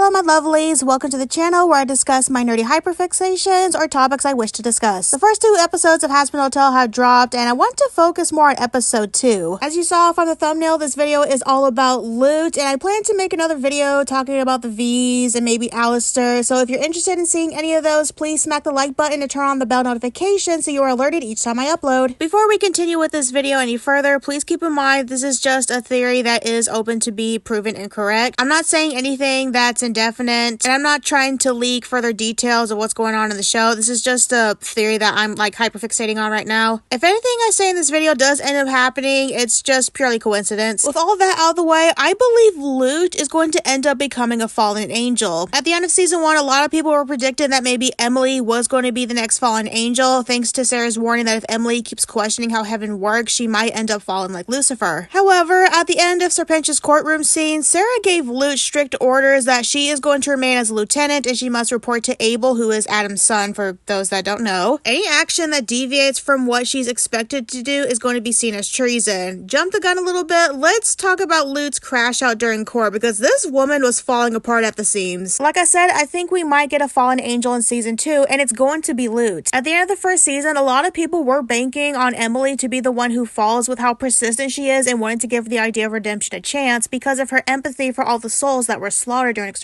Hello my lovelies, welcome to the channel where I discuss my nerdy hyperfixations or topics I wish to discuss. The first 2 episodes of HazbinHotel have dropped and I want to focus more on episode 2. As you saw from the thumbnail, this video is all about Lute and I plan to make another video talking about the V's and maybe Alistair. So if you're interested in seeing any of those, please smack the like button and turn on the bell notification so you are alerted each time I upload. Before we continue with this video any further, please keep in mind this is just a theory that is open to be proven incorrect. I'm not saying anything that's indefinite, and I'm not trying to leak further details of what's going on in the show. This is just a theory that I'm like hyperfixating on right now. If anything I say in this video does end up happening, it's just purely coincidence. With all that out of the way, I believe Lute is going to end up becoming a fallen angel. At the end of season 1, a lot of people were predicting that maybe Emily was going to be the next fallen angel, thanks to Sarah's warning that if Emily keeps questioning how heaven works, she might end up falling like Lucifer. However, at the end of Serpentia's courtroom scene, Sarah gave Lute strict orders that she is going to remain as a lieutenant and she must report to Abel, who is Adam's son, for those that don't know. Any action that deviates from what she's expected to do is going to be seen as treason. Jump the gun a little bit, let's talk about Lute's crash out during court, because this woman was falling apart at the seams. Like I said, I think we might get a fallen angel in season 2, and it's going to be Lute. At the end of the first season, a lot of people were banking on Emily to be the one who falls with how persistent she is and wanting to give the idea of redemption a chance because of her empathy for all the souls that were slaughtered during extermination.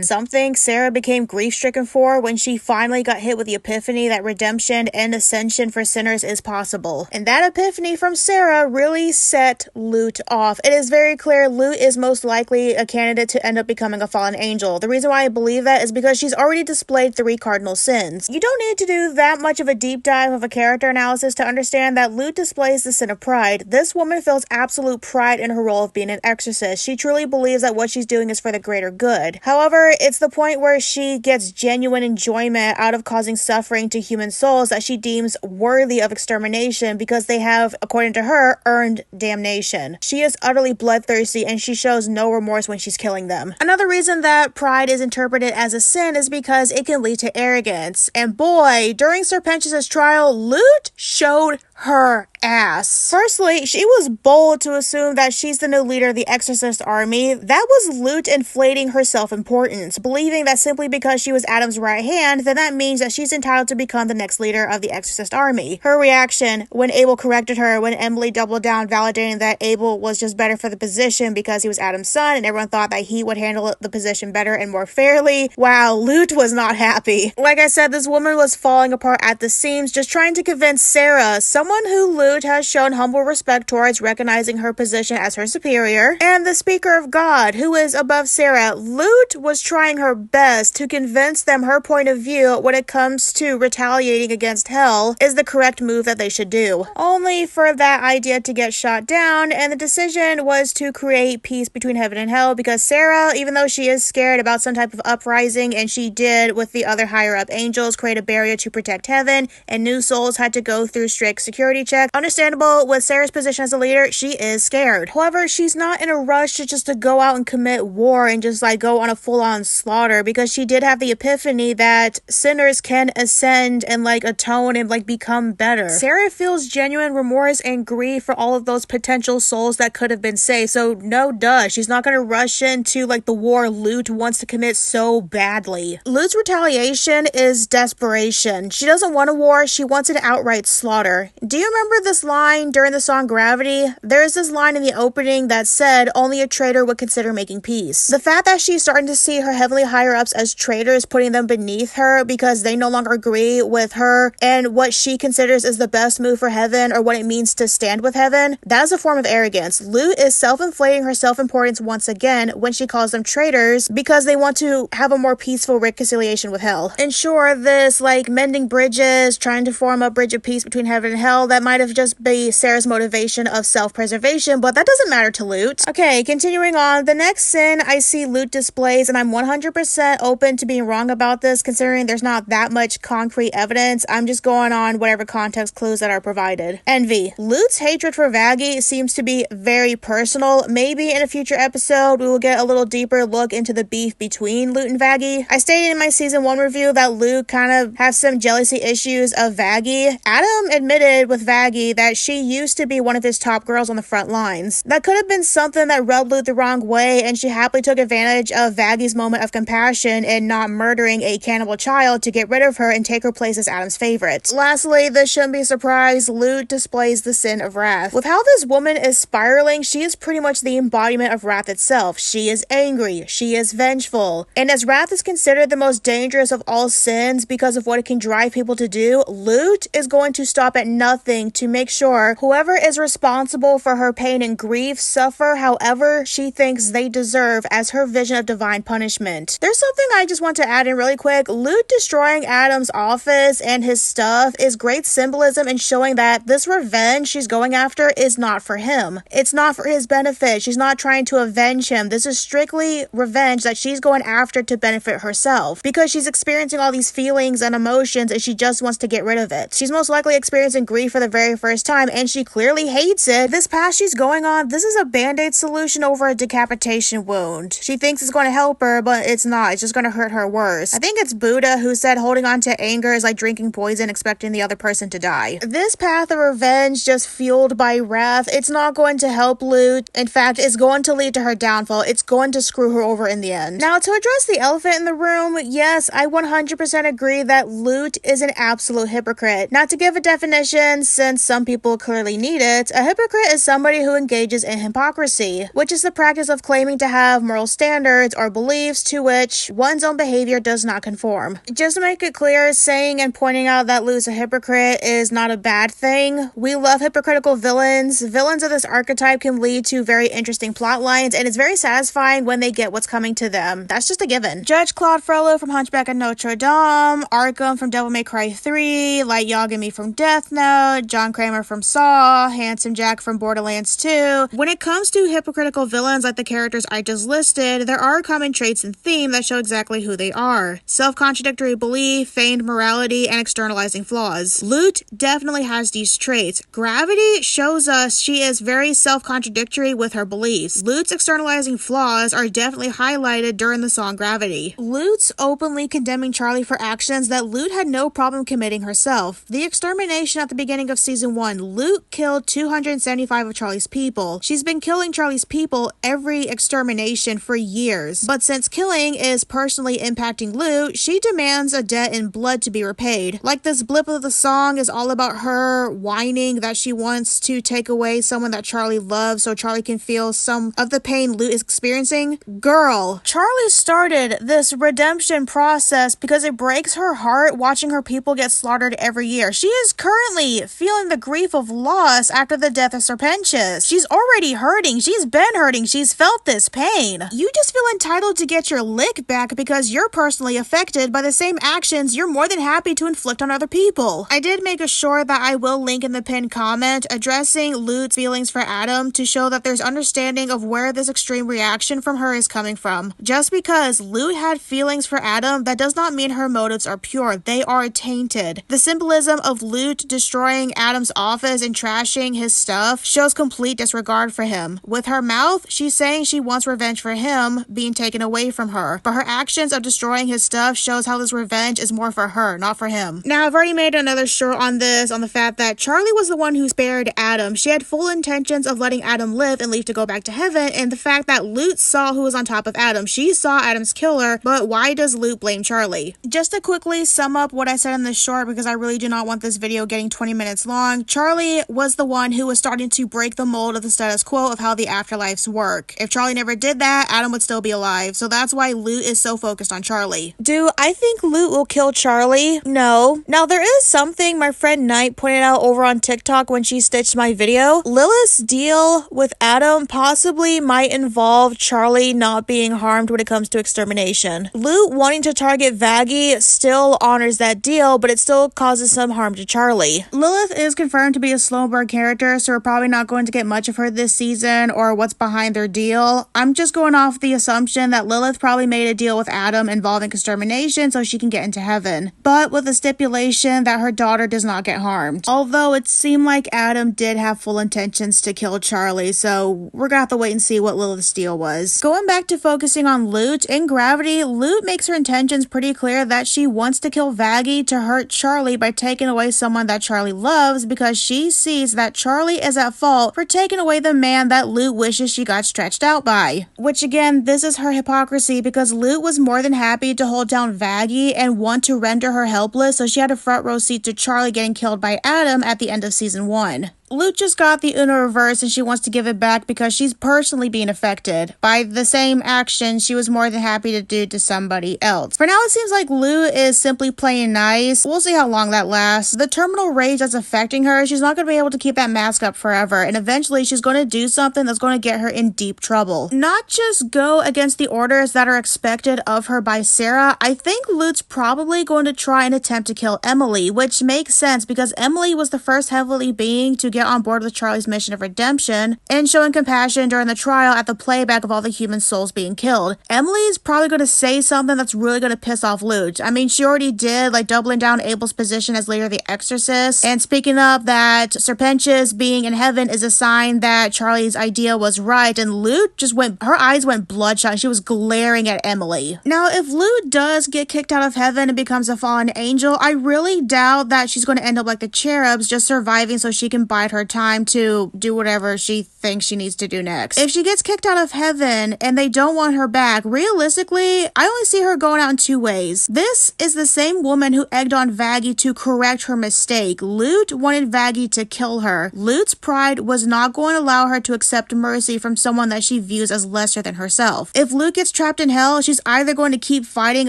Something Sarah became grief-stricken for when she finally got hit with the epiphany that redemption and ascension for sinners is possible. And that epiphany from Sarah really set Lute off. It is very clear Lute is most likely a candidate to end up becoming a fallen angel. The reason why I believe that is because she's already displayed 3 cardinal sins. You don't need to do that much of a deep dive of a character analysis to understand that Lute displays the sin of pride. This woman feels absolute pride in her role of being an exorcist. She truly believes that what she's doing is for the greater good. However, it's the point where she gets genuine enjoyment out of causing suffering to human souls that she deems worthy of extermination because they have, according to her, earned damnation. She is utterly bloodthirsty and she shows no remorse when she's killing them. Another reason that pride is interpreted as a sin is because it can lead to arrogance. And boy, during Serpentia's trial, Lute showed her ass. Firstly, she was bold to assume that she's the new leader of the Exorcist army. That was Lute inflating her self-importance, believing that simply because she was Adam's right hand, then that means that she's entitled to become the next leader of the Exorcist army. Her reaction when Abel corrected her, when Emily doubled down, validating that Abel was just better for the position because he was Adam's son and everyone thought that he would handle the position better and more fairly. Wow, Lute was not happy. Like I said, this woman was falling apart at the seams, just trying to convince Sarah, someone who Lute has shown humble respect towards, recognizing her position as her superior, and the speaker of God, who is above Sarah. Lute was trying her best to convince them her point of view when it comes to retaliating against hell is the correct move that they should do, only for that idea to get shot down, and the decision was to create peace between heaven and hell because Sarah, even though she is scared about some type of uprising, and she did with the other higher up angels create a barrier to protect heaven, and new souls had to go through strict security check. Understandable, with Sarah's position as a leader, she is scared. However, she's not in a rush to go out and commit war and just like go on a full-on slaughter, because she did have the epiphany that sinners can ascend and like atone and like become better. Sarah feels genuine remorse and grief for all of those potential souls that could have been saved, so no duh, she's not going to rush into like the war Lute wants to commit so badly. Lute's retaliation is desperation. She doesn't want a war, she wants an outright slaughter. Do you remember this line during the song Gravity? There's this line in the opening that said only a traitor would consider making peace. The fact that she's starting to see her heavenly higher-ups as traitors, putting them beneath her because they no longer agree with her and what she considers is the best move for heaven or what it means to stand with heaven, that is a form of arrogance. Lute is self-inflating her self-importance once again when she calls them traitors because they want to have a more peaceful reconciliation with hell. And sure, this like mending bridges, trying to form a bridge of peace between heaven and hell, that might have just been Sarah's motivation of self-preservation, but that doesn't matter to Lute. Okay, continuing on, the next sin I see Lute displays, and I'm 100% open to being wrong about this considering there's not that much concrete evidence. I'm just going on whatever context clues that are provided. Envy. Lute's hatred for Vaggie seems to be very personal. Maybe in a future episode we will get a little deeper look into the beef between Lute and Vaggie. I stated in my season 1 review that Lute kind of has some jealousy issues of Vaggie. Adam admitted with Vaggie Vaggie that she used to be one of his top girls on the front lines. That could have been something that rubbed Lute the wrong way, and she happily took advantage of Vaggie's moment of compassion in not murdering a cannibal child to get rid of her and take her place as Adam's favorite. Lastly, this shouldn't be a surprise, Lute displays the sin of wrath. With how this woman is spiraling, she is pretty much the embodiment of wrath itself. She is angry, she is vengeful, and as wrath is considered the most dangerous of all sins because of what it can drive people to do, Lute is going to stop at nothing to make sure whoever is responsible for her pain and grief suffer however she thinks they deserve as her vision of divine punishment. There's something I just want to add in really quick. Lute destroying Adam's office and his stuff is great symbolism in showing that this revenge she's going after is not for him. It's not for his benefit. She's not trying to avenge him. This is strictly revenge that she's going after to benefit herself because she's experiencing all these feelings and emotions and she just wants to get rid of it. She's most likely experiencing grief for the very first time and she clearly hates it. This path she's going on, this is a band-aid solution over a decapitation wound. She thinks it's going to help her, but it's not. It's just going to hurt her worse. I think it's Buddha who said holding on to anger is like drinking poison expecting the other person to die. This path of revenge just fueled by wrath, it's not going to help Lute. In fact, it's going to lead to her downfall. It's going to screw her over in the end. Now, to address the elephant in the room, yes, I 100% agree that Lute is an absolute hypocrite. Not to give a definition, since some people clearly need it, a hypocrite is somebody who engages in hypocrisy, which is the practice of claiming to have moral standards or beliefs to which one's own behavior does not conform. Just to make it clear, saying and pointing out that Lute's a hypocrite is not a bad thing. We love hypocritical villains. Villains of this archetype can lead to very interesting plot lines, and it's very satisfying when they get what's coming to them. That's just a given. Judge Claude Frollo from Hunchback of Notre Dame, Arkham from Devil May Cry 3, Light Yagami from Death Note, John Kramer from Saw, Handsome Jack from Borderlands 2. When it comes to hypocritical villains like the characters I just listed, there are common traits and theme that show exactly who they are. Self-contradictory belief, feigned morality, and externalizing flaws. Lute definitely has these traits. Gravity shows us she is very self-contradictory with her beliefs. Lute's externalizing flaws are definitely highlighted during the song Gravity. Lute's openly condemning Charlie for actions that Lute had no problem committing herself. The extermination at the beginning of season 1, Lute killed 275 of Charlie's people. She's been killing Charlie's people every extermination for years, but since killing is personally impacting Lute, she demands a debt in blood to be repaid. Like this blip of the song is all about her whining that she wants to take away someone that Charlie loves so Charlie can feel some of the pain Lute is experiencing. Girl, Charlie started this redemption process because it breaks her heart watching her people get slaughtered every year. She is currently feeling the grief of loss after the death of Serpentius. She's already hurting. She's been hurting. She's felt this pain. You just feel entitled to get your lick back because you're personally affected by the same actions you're more than happy to inflict on other people. I did make sure that I will link in the pinned comment addressing Lute's feelings for Adam to show that there's understanding of where this extreme reaction from her is coming from. Just because Lute had feelings for Adam, that does not mean her motives are pure. They are tainted. The symbolism of Lute destroying Adam's office and trashing his stuff shows complete disregard for him. With her mouth, she's saying she wants revenge for him being taken away from her, but her actions of destroying his stuff shows how this revenge is more for her, not for him. Now, I've already made another short on this, on the fact that Charlie was the one who spared Adam. She had full intentions of letting Adam live and leave to go back to heaven, and the fact that Lute saw who was on top of Adam. She saw Adam's killer, but why does Lute blame Charlie? Just to quickly sum up what I said in this short, because I really do not want this video getting 20 minutes long, Charlie was the one who was starting to break the mold of the status quo of how the afterlives work. If Charlie never did that, Adam would still be alive, so that's why Lute is so focused on Charlie. Do I think Lute will kill Charlie? No. Now, there is something my friend Knight pointed out over on TikTok when she stitched my video. Lilith's deal with Adam possibly might involve Charlie not being harmed when it comes to extermination. Lute wanting to target Vaggie still honors that deal, but it still causes some harm to Charlie. Lilith is confirmed to be a slow burn character, so we're probably not going to get much of her this season or what's behind their deal. I'm just going off the assumption that Lilith probably made a deal with Adam involving extermination so she can get into heaven, but with the stipulation that her daughter does not get harmed. Although it seemed like Adam did have full intentions to kill Charlie, so we're gonna have to wait and see what Lilith's deal was. Going back to focusing on Lute, in Gravity, Lute makes her intentions pretty clear that she wants to kill Vaggie to hurt Charlie by taking away someone that Charlie loves because she sees that Charlie is at fault for taking away the man that Lute wishes she got stretched out by. Which again, this is her hypocrisy because Lute was more than happy to hold down Vaggie and want to render her helpless, so she had a front row seat to Charlie getting killed by Adam at the end of season 1. Lute just got the Uno reverse and she wants to give it back because she's personally being affected by the same action she was more than happy to do to somebody else. For now, it seems like Lute is simply playing nice. We'll see how long that lasts. The terminal rage that's affecting her, she's not going to be able to keep that mask up forever, and eventually she's going to do something that's going to get her in deep trouble. Not just go against the orders that are expected of her by Sarah. I think Lute's probably going to try and attempt to kill Emily, which makes sense because Emily was the first heavenly being to get on board with Charlie's mission of redemption and showing compassion during the trial at the playback of all the human souls being killed. Emily's probably going to say something that's really going to piss off Lute. I mean, she already did, like doubling down Abel's position as leader of the Exorcist, and speaking of that Serpentius being in heaven is a sign that Charlie's idea was right, and Lute just her eyes went bloodshot. She was glaring at Emily. Now, if Lute does get kicked out of heaven and becomes a fallen angel, I really doubt that she's going to end up like the cherubs, just surviving so she can bide her time to do whatever she thinks she needs to do next. If she gets kicked out of heaven and they don't want her back, realistically, I only see her going out in two ways. This is the same woman who egged on Vaggie to correct her mistake. Lute wanted Vaggie to kill her. Lute's pride was not going to allow her to accept mercy from someone that she views as lesser than herself. If Lute gets trapped in hell, she's either going to keep fighting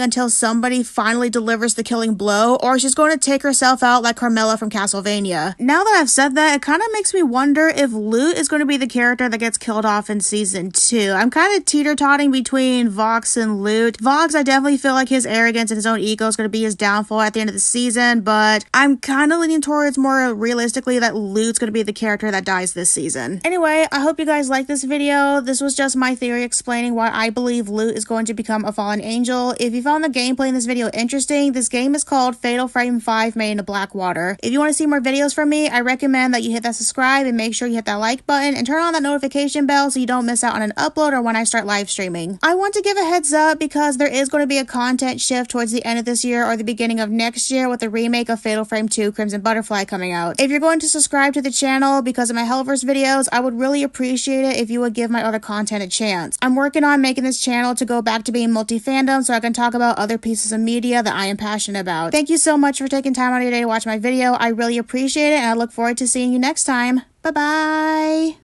until somebody finally delivers the killing blow, or she's going to take herself out like Carmela from Castlevania. Now that I've said that, it kind of makes me wonder if Lute is going to be the character that gets killed off in season 2. I'm kind of teeter-totting between Vox and Lute. Vox, I definitely feel like his arrogance and his own ego is going to be his downfall at the end of the season, but I'm kind of leaning towards more realistically that Lute's going to be the character that dies this season. Anyway, I hope you guys liked this video. This was just my theory explaining why I believe Lute is going to become a fallen angel. If you found the gameplay in this video interesting, this game is called Fatal Frame 5 Made into Blackwater. If you want to see more videos from me, I recommend that you hit that subscribe and make sure you hit that like button and turn on that notification bell so you don't miss out on an upload or when I start live streaming. I want to give a heads up because there is going to be a content shift towards the end of this year or the beginning of next year with the remake of Fatal Frame 2 Crimson Butterfly coming out. If you're going to subscribe to the channel because of my Hellverse videos, I would really appreciate it if you would give my other content a chance. I'm working on making this channel to go back to being multi-fandom so I can talk about other pieces of media that I am passionate about. Thank you so much for taking time out of your day to watch my video. I really appreciate it and I look forward to seeing you next time. Bye-bye!